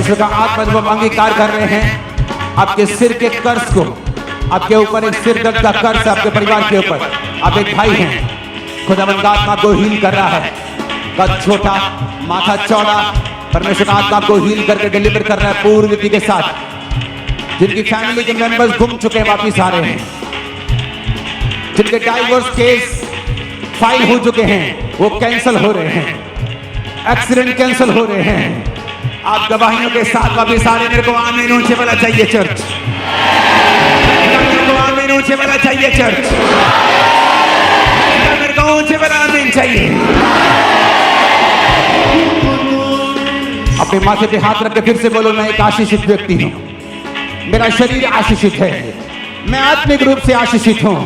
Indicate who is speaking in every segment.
Speaker 1: परमेश्वर का आत्मा जब आप अंगीकार कर रहे हैं, आपके सिर के कर्ज को, आपके ऊपर एक सिर दर्द का कर्ज आपके परिवार के ऊपर, आप एक भाई हैं, खुदावंद का आत्मा को हील कर रहा है। कद छोटा, माथा चौड़ा, परमेश्वर का आत्मा को हील करके डिलीवर कर रहा है पूरी रीति के साथ। जिनकी फैमिली के मेंबर्स घूम चुके हैं वापिस आ रहे हैं, जिनके डाइवोर्स केस फाइल हो चुके हैं वो कैंसिल हो रहे हैं, एक्सीडेंट कैंसिल हो रहे हैं। आप गवाहियों के साथ वापिस आ रहे हैं। मेरे को आमीन ऊंचे वाला चाहिए चर्च, मेरे को आमीन ऊंचे वाला चाहिए चर्च, मेरे को ऊंचे वाला आमीन चाहिए। अपने माथे पे हाथ रख के फिर से बोलो, मैं एक आशीषित व्यक्ति हूं, मेरा शरीर आशीषित है, मैं आत्मिक रूप से आशीषित हूं।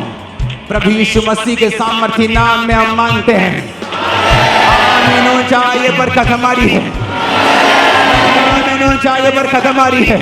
Speaker 1: प्रभु यीशु मसीह के सामर्थी नाम में हम मानते हैं। आमीन ऊंचा, ये बरकत हमारी है, आमीन ऊंचा, ये बरकत हमारी है।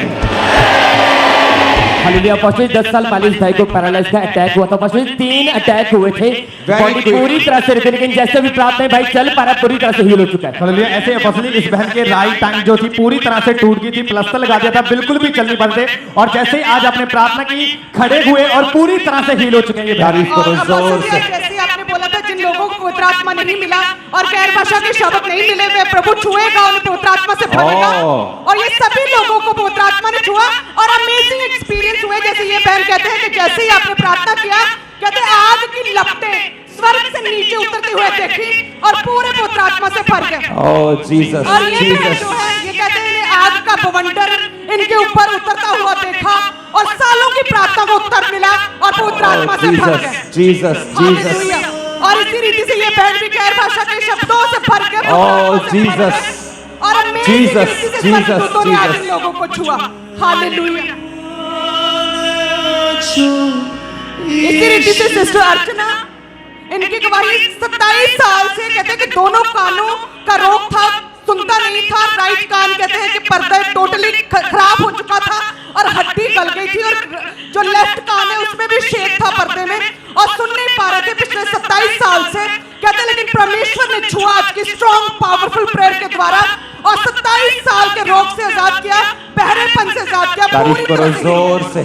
Speaker 2: हालेलुया। पास्टर 10 साल पहले इस भाई को पैरालाइज का अटैक हुआ था। पास्टर 3 अटैक हुए थे, बॉडी पूरी तरह से, लेकिन जैसे भी प्राप्त है भाई चल पा रहा, पूरी तरह से हील हो चुका है।
Speaker 3: हालेलुया। ऐसे पास्टर इस बहन के राइट टांग जो थी पूरी तरह से टूट गई थी, प्लास्टर लगा दिया था, बिल्कुल भी चल नहीं पाते, और जैसे ही आज आपने प्रार्थना की खड़े हुए और पूरी तरह से हील हो चुके हैं। ये
Speaker 1: तारीफ करो जोर से।
Speaker 4: जैसे आपने बोला था, जिन लोगों को पवित्र आत्मा नहीं मिला और गैर भाषा के शब्द नहीं मिले, वे प्रभु छुएगा, उन्हें पवित्र आत्मा से भरेगा। और ये सभी लोगों को पवित्र आत्मा ने छुआ और अमेजिंग एक्सपीरियंस हुए। जैसे ये बहन कहते हैं कि जैसे ही आपने प्रार्थना किया, कहते हैं आग की लपटें स्वर्ग से नीचे उतरते हुए देखी और पूरे पवित्र आत्मा से भर गए।
Speaker 1: ओह जीसस,
Speaker 4: और ये बहन
Speaker 1: जीसस।
Speaker 4: जो है, ये कहते हैं इन्हें आग का बवंडर इनके ऊपर उतरता हुआ देखा और सालों की प्रार्थना को उत्तर मिला और पवित्र आत्मा से भर गए।
Speaker 1: Jesus, Jesus.
Speaker 4: हालेलुया। और इसी रीति से ये बहन भी गैर भाषा के शब्दों से भर के
Speaker 1: ओह जीसस,
Speaker 4: और
Speaker 1: जीसस, जीसस,
Speaker 4: जीसस लोगों को छुआ। हालेलुया। इसी रीति से सिस्टर अर्चना, इनकी गवाही 27 साल से कहते हैं कि दोनों कानों का रोग था, सुनता नहीं था। राइट कान कहते हैं कि पर्दा टोटली खराब हो चुका था और हड्डी गल गई थी, और जो लेफ्ट कान है उसमें भी शेक था पर्दे में, और सुन नहीं पा रहे थे पिछले 27 साल से। कहते हैं लेकिन परमेश्वर ने छुआ आज की स्ट्रॉन्ग पावरफुल प्रेयर के द्वारा और 27 साल के रोग से आजाद किया, बहरेपन से आजाद किया।
Speaker 1: तारीफ करो जोर से।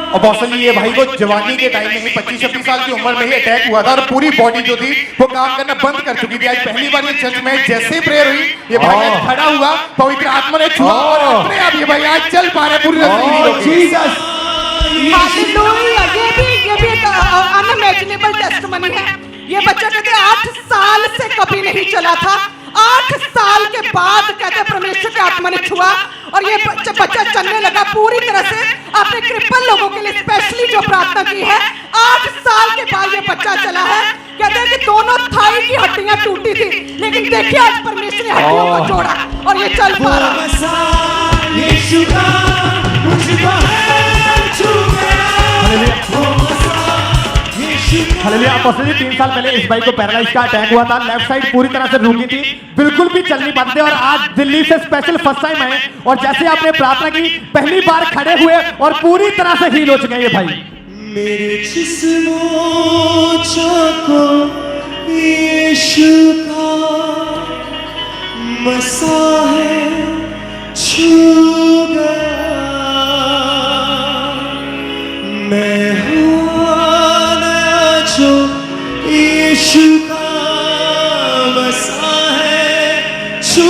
Speaker 3: और बहुत ये भाई को जवानी के टाइम में ही 25-26 साल की उम्र में ही अटैक हुआ था और पूरी बॉडी जो थी वो काम करना बंद कर चुकी थी। आज पहली बार ये चर्च में जैसे प्रेयर हुई, ये भाई आज खड़ा हुआ, पवित्र आत्मा ने छुआ और अपने आप ये भाई आज चल पा रहे पूरी
Speaker 1: जीसस।
Speaker 4: हालेलुया। ये भी एक अनइमेजिनेबल टेस्टिमनी है। ये बच्चा कहते हैं 8 साल से कभी नहीं चला था, 8 साल के बाद कहते परमेश्वर की आत्मा ने छुआ और ये बच्चा चलने लगा पूरी तरह से। आपने क्रिपल लोगों के लिए स्पेशली जो प्रार्थना की है, 8 साल के बाद ये बच्चा चला है। कहते हैं कि दोनों थाई की हड्डियां टूटी थी, लेकिन देखिए आज परमेश्वर ने हड्डियों को जोड़ा और ये चल पा रहा
Speaker 3: हालेलुया। अपोस्टल 3 साल पहले इस भाई को पैरालाइज का अटैक हुआ था, लेफ्ट साइड पूरी तरह से रुकी थी, बिल्कुल भी चल नहीं पाते थे, और आज दिल्ली से स्पेशल फर्स्ट टाइम आए और जैसे आपने प्रार्थना की पहली बार खड़े हुए और पूरी तरह से हील हो चुके हैं ये भाई।
Speaker 5: मेरे जिस्मों को यीशु का मसा है छू गया, मैं हूँ नया जो यीशु का मसा है छू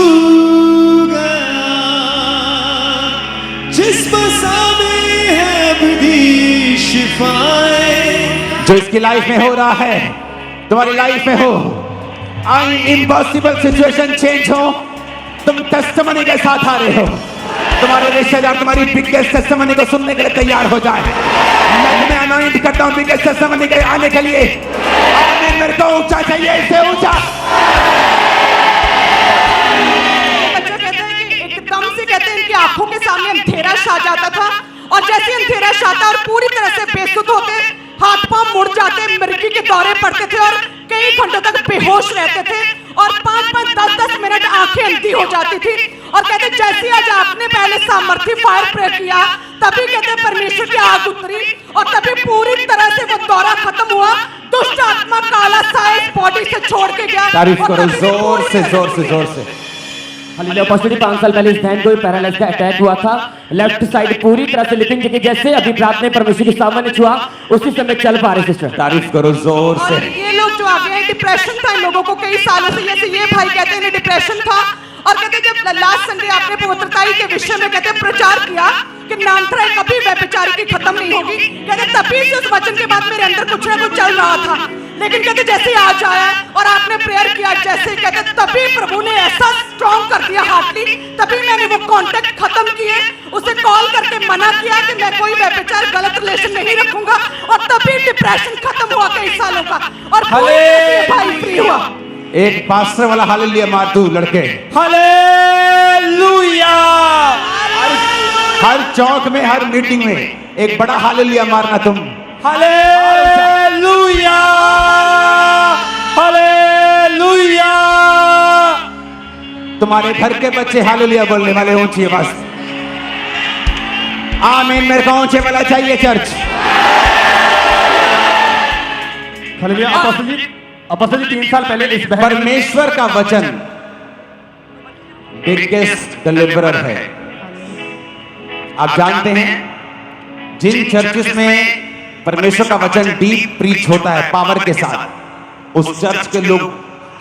Speaker 5: गया, जिस मसा में है बड़ी शिफाएं।
Speaker 1: जो इसकी लाइफ में हो रहा है, तुम्हारी लाइफ में हो, इम्पॉसिबल सिचुएशन चेंज हो, तुम टेस्टिमनी के साथ आ रहे हो, तुम्हारे रिश्तेदार तुम्हारी बिगेस्ट टेस्टिमनी को सुनने के लिए तैयार हो जाए। मैं अनॉइंट करता हूं बिगेस्ट टेस्टिमनी के आने के लिए। आमीन। मेरे को ऊंचा चाहिए, इससे ऊंचा।
Speaker 4: बच्चा कहते हैं कि एकदम से कहते हैं इनकी आंखों के सामने अंधेरा छा जाता था, और जैसे अंधेरा छाता और पूरी तरह से बेसुध होते, हाथ पांव मुड़ जाते, मिर्गी के दौरे पड़ते थे और कई घंटों तक बेहोश रहते थे, और 5-5, 10-10 मिनट आंखें अंधी हो जाती थी। और कहते जैसे आज आपने पहले सामर्थ्य फायर प्रे किया, तभी कहते परमेश्वर की आग उतरी और तभी पूरी तरह से वो दौरा खत्म हुआ। दुष्ट आत्मा काला साया इस बॉडी से छोड़ के गया।
Speaker 1: तारीफ करो जोर से, जोर से, जोर से।
Speaker 2: हालेलुया। अपोस्टल 5 साल पहले इस बहन को पैरालाइज का अटैक हुआ था। लेफ्ट साइड पूरी तरह से लिपिंग जगह जैसे अभी प्रार्थना परमेश्वर के सामने छुआ उसी समय चल पा रहे सिस्टर।
Speaker 1: तारीफ करो जोर से।
Speaker 4: और ये लोग जो आगे हैं, डिप्रेशन था इन लोगों को कई सालों से, जैसे ये भाई कहते हैं डिप्रेशन था और कहते जब लास्ट संडे आपने पवित्रताई के विषय में कहते प्रचार किया कि नानथराई कभी व्यभिचारी की खत्म नहीं होगी, कहते तभी से उस वचन के बाद मेरे अंदर कुछ ना कुछ चल रहा था, लेकिन कहते जैसे आज आया और आपने प्रेयर किया जैसे कहते तभी प्रभु ने ऐसा स्ट्रॉन्ग कर दिया हार्टली, तभी मैंने वो कांटेक्ट खत्म किए, उसे कॉल करके मना किया कि मैं कोई व्यभिचार गलत रिलेशन नहीं रखूंगा और तभी डिप्रेशन खत्म हुआ कई सालों का और भाई फ्री हुआ।
Speaker 1: एक पास्टर वाला हालेलुया मार तू लड़के।
Speaker 5: हालेलुया।
Speaker 1: हर चौक में हर मीटिंग में एक बड़ा हालेलुया मारना तुम।
Speaker 5: हालेलुया। हालेलुया।
Speaker 1: तुम्हारे घर के बच्चे हालेलुया बोलने वाले ऊंची आवाज। आमीन। मेरे को ऊंचे वाला चाहिए चर्च।
Speaker 3: हालेलुया। अपोस्टल जी 3 साल पहले इस बहन
Speaker 1: परमेश्वर का वचन बिगेस्ट डिलीवरर है। आप जानते हैं जिन चर्चेस में परमेश्वर का वचन डीप प्रीच होता है पावर के साथ, उस चर्च के लोग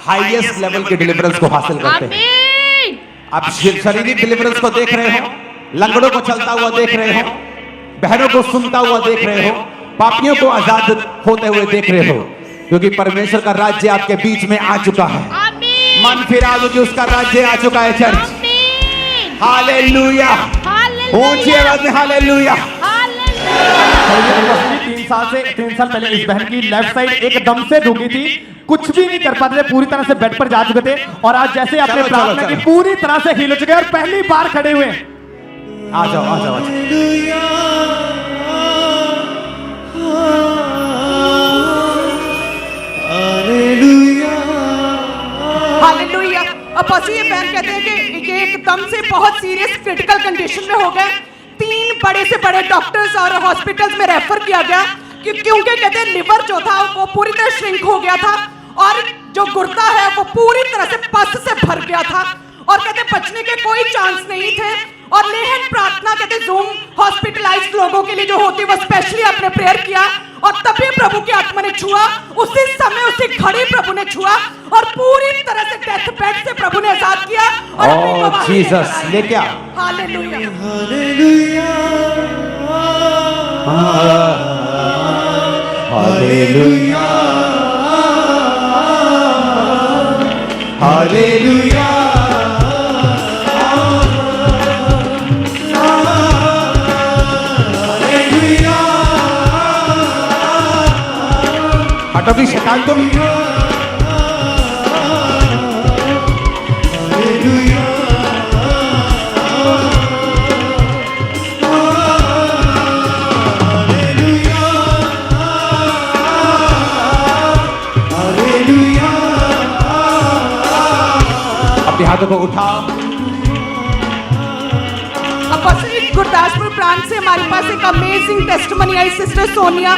Speaker 1: हाईएस्ट लेवल के डिलीवरेंस को हासिल करते हैं। आप शारीरिक डिलीवरेंस को देख रहे हो, लंगड़ों को चलता हुआ देख रहे हो, बहनों को सुनता हुआ देख रहे हो, पापियों को आजाद होते हुए देख रहे हो, क्योंकि परमेश्वर का राज्य आपके बीच में आ चुका है। मन फिरा दो कि उसका राज्य आ चुका है चर्च। हालेलुया। ऊंची आवाज में हालेलुया।
Speaker 3: 3 साल पहले इस बहन की लेफ्ट साइड एकदम से डूबी थी, कुछ भी नहीं कर पाते थे, पूरी तरह से बेड पर जा चुके थे और आज जैसे आपने
Speaker 1: चलो,
Speaker 3: प्रार्थना
Speaker 1: चलो,
Speaker 3: की
Speaker 1: चलो।
Speaker 3: पूरी तरह से हिल चुके और पहली बार खड़े हुए।
Speaker 1: आ जाओ आ जाओ आ जाओ।
Speaker 4: हालेलुया। अब बस ये बहन कहते हैं कि ये एकदम से बहुत सीरियस क्रिटिकल कंडीशन में हो गए, 3 बड़े से बड़े डॉक्टर्स और हॉस्पिटल्स में रेफर किया गया क्योंकि कहते हैं लिवर जो था वो पूरी तरह श्रिंक हो गया था और जो गुर्दा है वो पूरी तरह से पस से भर गया था और कहते बचने के कोई चांस नहीं थे। और लेहन प्रार्थना कहते जूम हॉस्पिटलाइज्ड लोगों के लिए जो होती है वो स्पेशली आपने प्रेयर किया और तभी प्रभु की आत्मा ने छुआ, उसी समय उसी घड़ी प्रभु ने छुआ और पूरी तरह से डेथ बेड से प्रभु ने आजाद किया और अपनी गवाही
Speaker 1: जीसस ले क्या।
Speaker 4: हालेलुया।
Speaker 1: हालेलुया। हालेलुया। हटो भी शैतान तुम। अपने हाथों को उठाओ।
Speaker 4: गुरदासपुर ब्रांच से हमारे पास एक अमेजिंग टेस्टमनी आई। सिस्टर सोनिया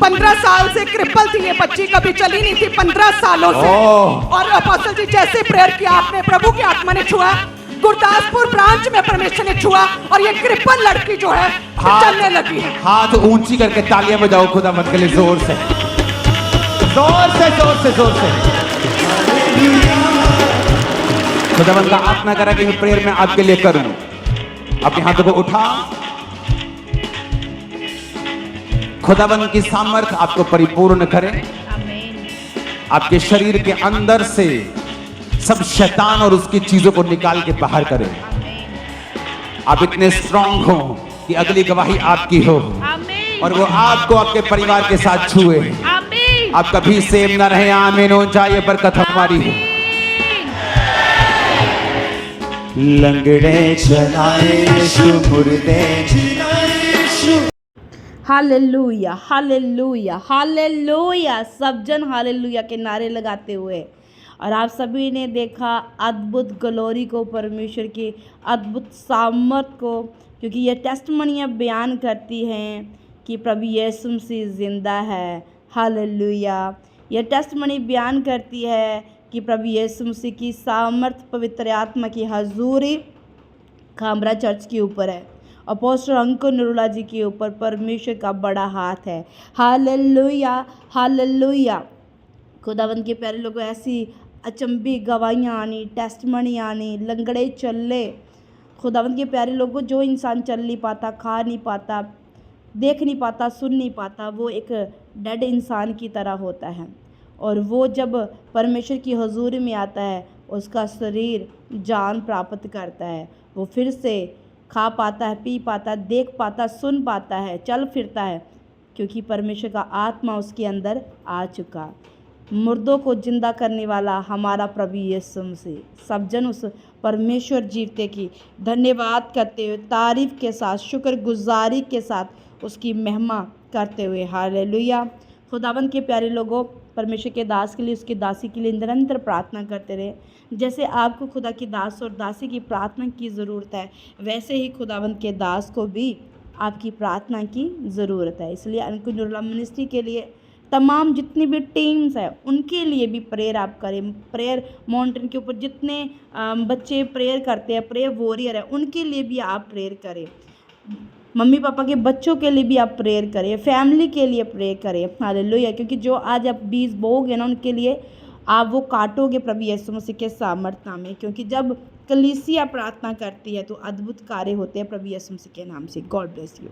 Speaker 4: 15 साल से क्रिपल थी, ये बच्ची कभी चली नहीं थी 15 सालों से। और अपोस्टल जी जैसे प्रेयर किया आपने, प्रभु की आत्मा ने छुआ, गुरदासपुर ब्रांच में परमेश्वर ने छुआ और ये क्रिपल लड़की जो है चलने लगी है।
Speaker 1: हाथ ऊंची करके तालियां बजाओ खुदावंद के लिए जोर से जोर से जोर से जोर से। खुदावंद का आत्मा करा कि मैं प्रेयर में आपके लिए करूं। अपने हाथों को उठा। खुदावंद की सामर्थ आपको परिपूर्ण करे, आपके शरीर के अंदर से सब शैतान और उसकी चीजों को निकाल के बाहर करे। आप इतने स्ट्रांग हो कि अगली गवाही आपकी हो और वो आपको आपके परिवार के साथ छुए। आप कभी सेम ना रहे। आमीन हो जाए, बरकत हमारी हो। लंगड़े चलाए यीशु, मुर्दे जिलाए यीशु।
Speaker 6: Hallelujah hallelujah hallelujah. सब जन हालेलुया के नारे लगाते हुए, और आप सभी ने देखा अद्भुत ग्लोरी को, परमेश्वर की अद्भुत सामर्थ को, क्योंकि ये टेस्टमनियाँ बयान करती हैं कि प्रभु यीशु मसीह जिंदा है। हालेलुया। ये टेस्टमनी बयान करती है कि प्रभु यीशु मसीह की सामर्थ पवित्र आत्मा की हजूरी खामरा चर्च के ऊपर है, अपोस्टल अंकुर निरुला जी के ऊपर परमेश्वर का बड़ा हाथ है। Hallelujah, hallelujah. खुदावंद के प्यारे लोगों, ऐसी अचंबी गवाहियाँ आनी, टेस्टमनी आनी, लंगड़े चले। खुदावंद के प्यारे लोगों, जो इंसान चल नहीं पाता, खा नहीं पाता, देख नहीं पाता, सुन नहीं पाता, वो एक डेड इंसान की तरह होता है। और वो जब परमेश्वर की हजूरी में आता है, उसका शरीर जान प्राप्त करता है, वो फिर से खा पाता है, पी पाता है, देख पाता, सुन पाता है, चल फिरता है, क्योंकि परमेश्वर का आत्मा उसके अंदर आ चुका। मुर्दों को जिंदा करने वाला हमारा प्रभु यीशु मसीह। सब जन उस परमेश्वर जीवते की धन्यवाद करते हुए, तारीफ के साथ, शुक्रगुजारी के साथ उसकी महिमा करते हुए हालेलुया। खुदावंद के प्यारे लोगों, परमेश्वर के दास के लिए, उसकी दासी के लिए निरंतर प्रार्थना करते रहे। जैसे आपको खुदा की दास और दासी की प्रार्थना की ज़रूरत है, वैसे ही खुदावंद के दास को भी आपकी प्रार्थना की ज़रूरत है। इसलिए अंकुर निरुला मिनिस्ट्री के लिए तमाम जितनी भी टीम्स है, उनके लिए भी प्रेयर आप करें। प्रेयर माउंटेन के ऊपर जितने बच्चे प्रेयर करते हैं, प्रेयर वॉरियर है, उनके लिए भी आप प्रेयर करें। मम्मी पापा के बच्चों के लिए भी आप प्रेयर करें, फैमिली के लिए प्रेयर करें। हालेलुया। क्योंकि जो आज आप बीज बोओगे ना, उनके लिए आप वो काटोगे प्रभु यीशु मसीह के सामर्थ नाम में। क्योंकि जब कलीसिया प्रार्थना करती है तो अद्भुत कार्य होते हैं प्रभु यीशु मसीह के नाम से। God bless you.